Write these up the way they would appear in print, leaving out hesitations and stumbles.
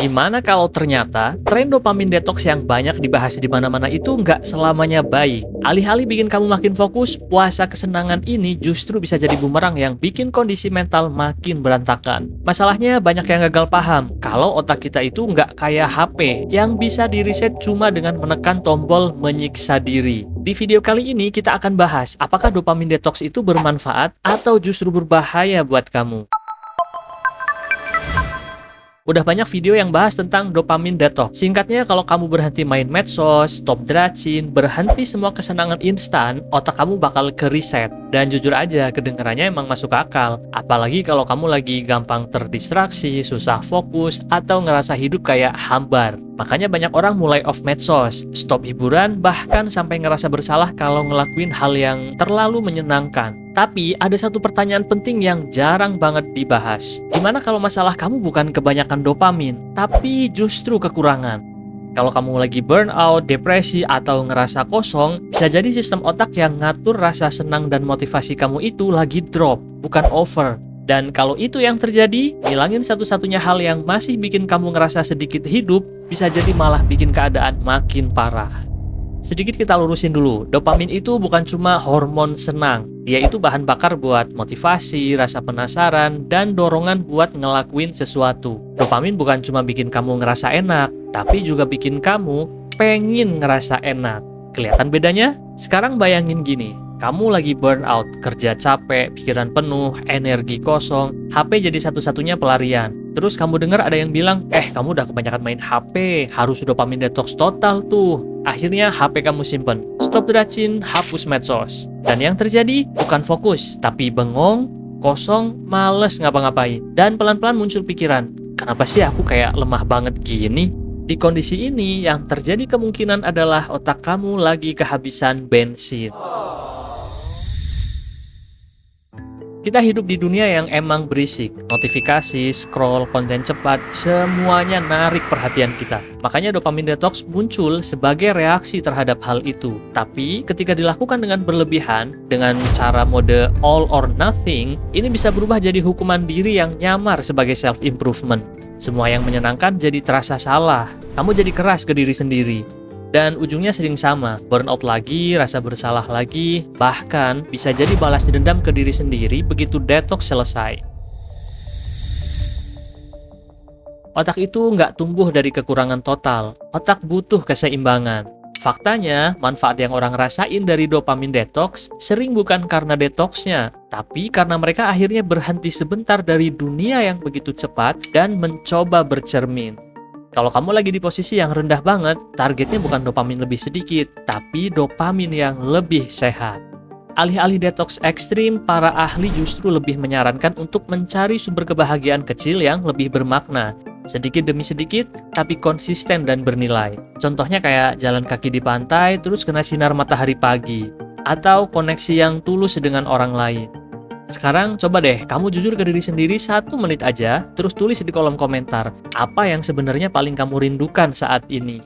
Gimana kalau ternyata tren dopamin detox yang banyak dibahas di mana-mana itu nggak selamanya baik? Alih-alih bikin kamu makin fokus, puasa kesenangan ini justru bisa jadi bumerang yang bikin kondisi mental makin berantakan. Masalahnya banyak yang gagal paham kalau otak kita itu nggak kayak HP yang bisa di-reset cuma dengan menekan tombol menyiksa diri. Di video kali ini kita akan bahas apakah dopamin detox itu bermanfaat atau justru berbahaya buat kamu. Udah banyak video yang bahas tentang dopamin detox. Singkatnya, kalau kamu berhenti main medsos, stop dracin, berhenti semua kesenangan instan, otak kamu bakal ke-reset. Dan jujur aja, kedengarannya emang masuk akal. Apalagi kalau kamu lagi gampang terdistraksi, susah fokus, atau ngerasa hidup kayak hambar. Makanya banyak orang mulai off medsos, stop hiburan, bahkan sampai ngerasa bersalah kalau ngelakuin hal yang terlalu menyenangkan. Tapi ada satu pertanyaan penting yang jarang banget dibahas. Gimana kalau masalah kamu bukan kebanyakan dopamin, tapi justru kekurangan? Kalau kamu lagi burnout, depresi, atau ngerasa kosong, bisa jadi sistem otak yang ngatur rasa senang dan motivasi kamu itu lagi drop, bukan over. Dan kalau itu yang terjadi, ngilangin satu-satunya hal yang masih bikin kamu ngerasa sedikit hidup, bisa jadi malah bikin keadaan makin parah. Sedikit kita lurusin dulu, dopamin itu bukan cuma hormon senang. Dia itu bahan bakar buat motivasi, rasa penasaran, dan dorongan buat ngelakuin sesuatu. Dopamin bukan cuma bikin kamu ngerasa enak, tapi juga bikin kamu pengen ngerasa enak. Kelihatan bedanya? Sekarang bayangin gini, kamu lagi burnout, kerja capek, pikiran penuh, energi kosong, HP jadi satu-satunya pelarian. Terus kamu dengar ada yang bilang, kamu udah kebanyakan main HP, harus dopamin detox total tuh. Akhirnya HP kamu simpen, stop dracin, hapus medsos. Dan yang terjadi bukan fokus, tapi bengong, kosong, males ngapa-ngapain. Dan pelan-pelan muncul pikiran, kenapa sih aku kayak lemah banget gini? Di kondisi ini yang terjadi kemungkinan adalah otak kamu lagi kehabisan bensin. Kita hidup di dunia yang emang berisik. Notifikasi, scroll, konten cepat, semuanya narik perhatian kita. Makanya dopamin detox muncul sebagai reaksi terhadap hal itu. Tapi ketika dilakukan dengan berlebihan, dengan cara mode all or nothing, ini bisa berubah jadi hukuman diri yang nyamar sebagai self-improvement. Semua yang menyenangkan jadi terasa salah. Kamu jadi keras ke diri sendiri. Dan ujungnya sering sama, burnout lagi, rasa bersalah lagi, bahkan bisa jadi balas dendam ke diri sendiri begitu detox selesai. Otak itu nggak tumbuh dari kekurangan total, otak butuh keseimbangan. Faktanya, manfaat yang orang rasain dari dopamin detox sering bukan karena detoxnya, tapi karena mereka akhirnya berhenti sebentar dari dunia yang begitu cepat dan mencoba bercermin. Kalau kamu lagi di posisi yang rendah banget, targetnya bukan dopamin lebih sedikit, tapi dopamin yang lebih sehat. Alih-alih detox ekstrim, para ahli justru lebih menyarankan untuk mencari sumber kebahagiaan kecil yang lebih bermakna. Sedikit demi sedikit, tapi konsisten dan bernilai. Contohnya kayak jalan kaki di pantai, terus kena sinar matahari pagi. Atau koneksi yang tulus dengan orang lain. Sekarang coba deh, kamu jujur ke diri sendiri 1 menit aja, terus tulis di kolom komentar, apa yang sebenarnya paling kamu rindukan saat ini.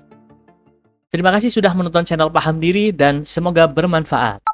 Terima kasih sudah menonton channel Paham Diri dan semoga bermanfaat.